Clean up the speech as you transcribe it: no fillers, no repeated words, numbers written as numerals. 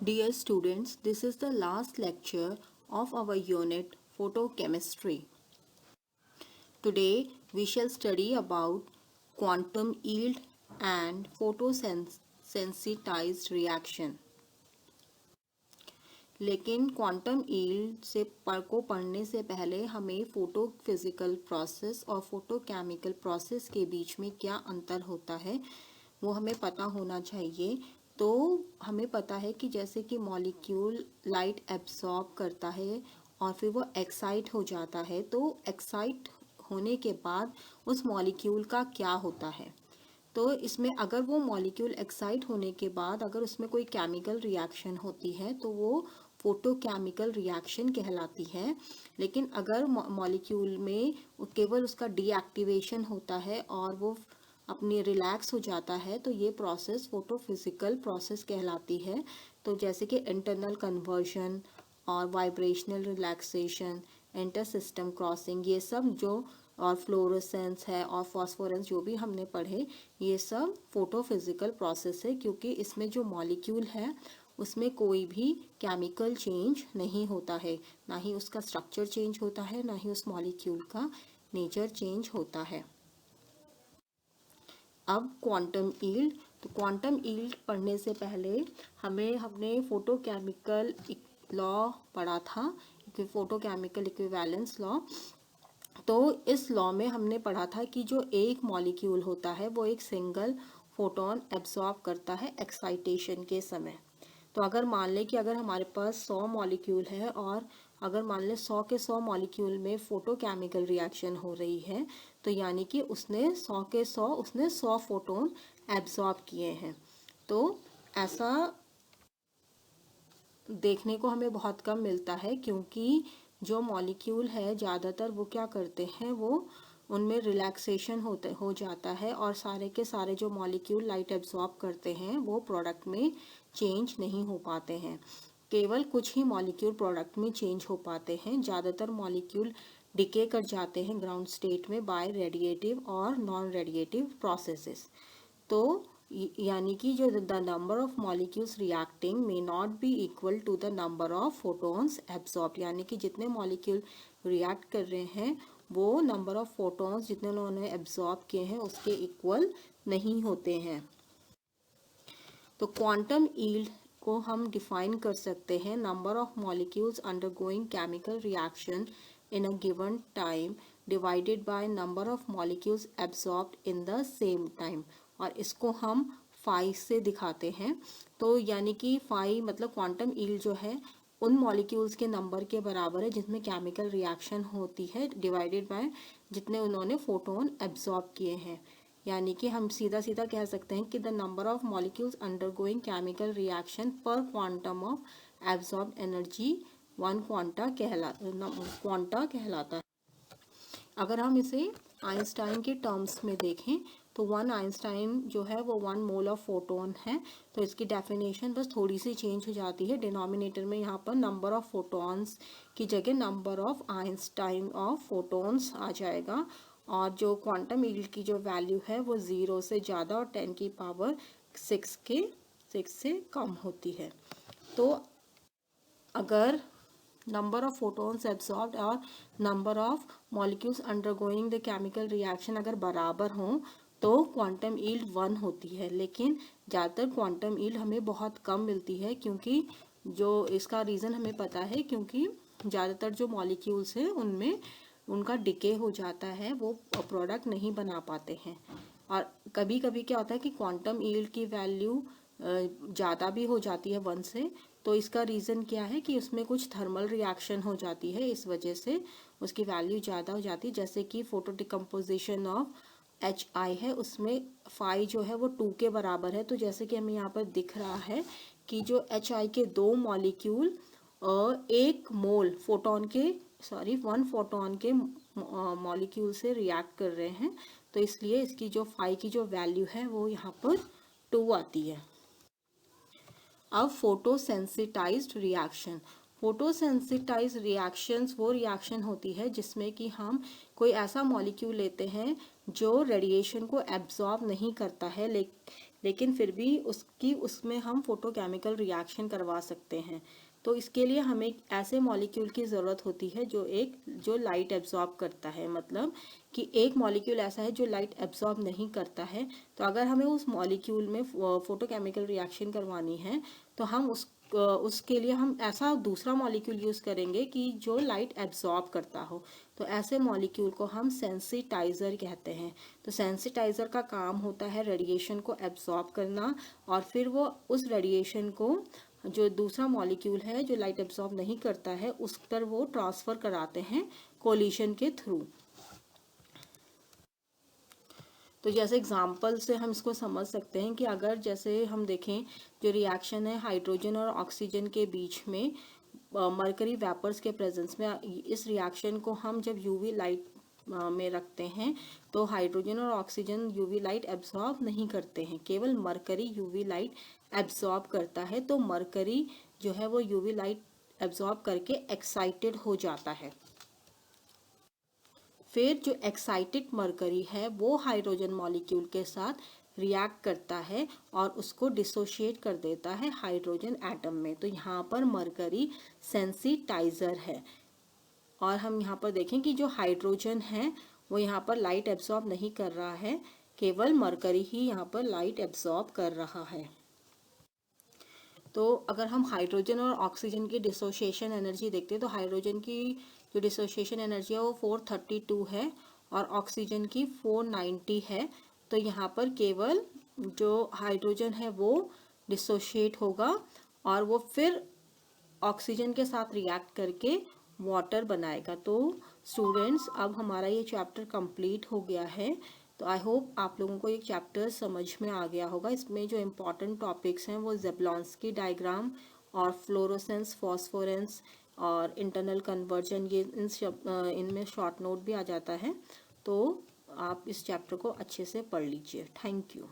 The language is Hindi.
Dear students, this is the last lecture of our unit Photochemistry. Today we shall study about quantum yield and photosensitized reaction. लेकिन क्वांटम यील्ड को पढ़ने से पहले हमें फोटो फिजिकल प्रोसेस और फोटो केमिकल प्रोसेस के बीच में क्या अंतर होता है वो हमें पता होना चाहिए। तो हमें पता है कि जैसे कि मॉलिक्यूल लाइट एब्सॉर्ब करता है और फिर वो एक्साइट हो जाता है, तो एक्साइट होने के बाद उस मॉलिक्यूल का क्या होता है। तो इसमें अगर वो मॉलिक्यूल एक्साइट होने के बाद अगर उसमें कोई केमिकल रिएक्शन होती है तो वो फोटोकेमिकल रिएक्शन कहलाती है। लेकिन अगर मॉलिक्यूल में केवल उसका डीएक्टिवेशन होता है और वो अपनी रिलैक्स हो जाता है तो ये प्रोसेस फोटोफिजिकल प्रोसेस कहलाती है। तो जैसे कि इंटरनल कन्वर्जन और vibrational relaxation, inter system crossing, ये सब जो और फ्लोरोसेंस है और फॉस्फोरेंस जो भी हमने पढ़े, ये सब फोटोफिजिकल प्रोसेस है, क्योंकि इसमें जो मॉलिक्यूल है उसमें कोई भी केमिकल चेंज नहीं होता है, ना ही उसका स्ट्रक्चर चेंज होता है, ना ही उस मॉलिक्यूल का नेचर चेंज होता है। अब क्वांटम यील्ड, तो क्वांटम यील्ड पढ़ने से पहले हमने फोटोकेमिकल लॉ पढ़ा था, फोटोकेमिकल इक्विवेलेंस लॉ। तो इस लॉ में हमने पढ़ा था कि जो एक मॉलिक्यूल होता है वो एक सिंगल फोटोन एब्सॉर्ब करता है एक्साइटेशन के समय। तो अगर मान लें कि अगर हमारे पास 100 मॉलिक्यूल है और अगर मान लें 100 के 100 मॉलिक्यूल में फोटोकेमिकल रिएक्शन हो रही है, तो यानी कि उसने 100 के 100 फोटोन एब्सॉर्ब किए हैं। तो ऐसा देखने को हमें बहुत कम मिलता है, क्योंकि जो मॉलिक्यूल है ज़्यादातर वो क्या करते हैं, वो उनमें रिलैक्सेशन हो जाता है और सारे के सारे जो मॉलिक्यूल लाइट एब्सॉर्ब करते हैं वो प्रोडक्ट में चेंज नहीं हो पाते हैं। केवल कुछ ही मॉलिक्यूल प्रोडक्ट में चेंज हो पाते हैं। ज़्यादातर मॉलिक्यूल डिके कर जाते हैं ग्राउंड स्टेट में बाय रेडिएटिव और नॉन रेडिएटिव प्रोसेसेस। तो यानी कि जो the number of molecules reacting may not be equal to the number of photons absorb, यानी कि जितने मॉलिक्यूल रिएक्ट कर रहे हैं वो नंबर ऑफ फोटॉन्स जितने उन्होंने एब्सॉर्ब किए हैं उसके इक्वल नहीं होते हैं। तो क्वांटम यील्ड को हम डिफाइन कर सकते हैं number of molecules undergoing chemical reaction in a given time divided by number of molecules absorbed in the same time, और इसको हम फाई से दिखाते हैं। तो यानी कि फाई मतलब क्वांटम यील्ड जो है उन मॉलिक्यूल्स के नंबर के बराबर है जिसमें केमिकल रिएक्शन होती है डिवाइडेड बाय जितने उन्होंने फोटोन एब्सॉर्ब किए हैं। यानी कि हम सीधा सीधा कह सकते हैं कि the number of molecules undergoing chemical reaction per quantum of absorb energy one quanta कहलाता है। अगर हम इसे आइंस्टाइन के टर्म्स में देखें तो वन आइंस्टाइन जो है वो 1 मोल ऑफ फोटोन है। तो इसकी डेफिनेशन बस थोड़ी सी चेंज हो जाती है, डिनोमिनेटर में यहाँ पर नंबर ऑफ फोटॉन्स की जगह number of Einstein of photons आ जाएगा, और जो क्वांटम यील्ड की जो वैल्यू है वो 0 से ज़्यादा और 10 की पावर 6 से कम होती है। तो अगर नंबर ऑफ फोटॉन्स एब्सॉर्ब्ड और number of molecules undergoing the chemical reaction अगर बराबर हों तो क्वांटम यील्ड 1 होती है। लेकिन ज़्यादातर क्वांटम यील्ड हमें बहुत कम मिलती है, क्योंकि जो इसका रीज़न हमें पता है, क्योंकि ज़्यादातर जो मॉलिक्यूल्स हैं उनमें उनका डिके हो जाता है, वो प्रोडक्ट नहीं बना पाते हैं। और कभी कभी क्या होता है कि क्वांटम यील्ड की वैल्यू ज़्यादा भी हो जाती है 1 से। तो इसका रीज़न क्या है कि उसमें कुछ थर्मल रिएक्शन हो जाती है, इस वजह से उसकी वैल्यू ज़्यादा हो जाती है। जैसे कि फोटो डिकम्पोजिशन ऑफ HI है, उसमें फाई जो है वो 2 के बराबर है। तो जैसे कि हमें यहाँ पर दिख रहा है कि जो HI के 2 मॉलिक्यूल 1 मोल फोटोन के 1 फोटोन के मॉलिक्यूल से रिएक्ट कर रहे हैं, तो इसलिए इसकी जो फाई की जो वैल्यू है वो यहाँ पर 2 आती है। अब फोटोसेंसिटाइज्ड रिएक्शन, फोटोसेंसिटाइज्ड रिएक्शंस वो रिएक्शन होती है जिसमें कि हम कोई ऐसा मॉलिक्यूल लेते हैं जो रेडिएशन को एब्जॉर्ब नहीं करता है, लेकिन फिर भी उसमें हम फोटोकेमिकल रिएक्शन करवा सकते हैं। तो इसके लिए हमें ऐसे मॉलिक्यूल की ज़रूरत होती है जो लाइट एब्जॉर्ब करता है, मतलब कि एक मॉलिक्यूल ऐसा है जो लाइट एब्जॉर्ब नहीं करता है। तो अगर हमें उस मॉलिक्यूल में फोटोकेमिकल रिएक्शन करवानी है तो हम उसके लिए हम ऐसा दूसरा मॉलिक्यूल यूज़ करेंगे कि जो लाइट एब्जॉर्ब करता हो। तो ऐसे मॉलिक्यूल को हम सेंसिटाइज़र कहते हैं। तो सेंसिटाइज़र का काम होता है रेडिएशन को एब्जॉर्ब करना, और फिर वो उस रेडिएशन को जो दूसरा मॉलिक्यूल है जो लाइट एब्जॉर्ब नहीं करता है उस पर वो ट्रांसफ़र कराते हैं कोलिशन के थ्रू। तो जैसे एग्जांपल से हम इसको समझ सकते हैं कि अगर जैसे हम देखें जो रिएक्शन है हाइड्रोजन और ऑक्सीजन के बीच में मरकरी वेपर्स के प्रेजेंस में, इस रिएक्शन को हम जब यूवी लाइट में रखते हैं तो हाइड्रोजन और ऑक्सीजन यूवी लाइट एब्जॉर्ब नहीं करते हैं, केवल मरकरी यूवी लाइट एब्जॉर्ब करता है। तो मरकरी जो है वो यूवी लाइट एब्जॉर्ब करके एक्साइटेड हो जाता है। फिर जो एक्साइटेड मरकरी है वो हाइड्रोजन मॉलिक्यूल के साथ रिएक्ट करता है और उसको डिसोशिएट कर देता है हाइड्रोजन एटम में। तो यहाँ पर मरकरी सेंसिटाइजर है। और हम यहाँ पर देखें कि जो हाइड्रोजन है वो यहाँ पर लाइट एब्जॉर्ब नहीं कर रहा है, केवल मरकरी ही यहाँ पर लाइट एब्जॉर्ब कर रहा है। तो अगर हम हाइड्रोजन और ऑक्सीजन की डिसोसिएशन एनर्जी देखते हैं तो हाइड्रोजन की जो डिसोसिएशन एनर्जी है वो 432 है और ऑक्सीजन की 490 है। तो यहाँ पर केवल जो हाइड्रोजन है वो डिसोशिएट होगा और वो फिर ऑक्सीजन के साथ रिएक्ट करके वाटर बनाएगा। तो स्टूडेंट्स अब हमारा ये चैप्टर कंप्लीट हो गया है। तो आई होप आप लोगों को ये चैप्टर समझ में आ गया होगा। इसमें जो इम्पॉर्टेंट टॉपिक्स हैं वो ज़ेबलॉन्स्की डायग्राम और फ्लोरोसेंस, फॉस्फोरेंस और इंटरनल कन्वर्जन, ये इनमें शॉर्ट नोट भी आ जाता है। तो आप इस चैप्टर को अच्छे से पढ़ लीजिए। Thank you.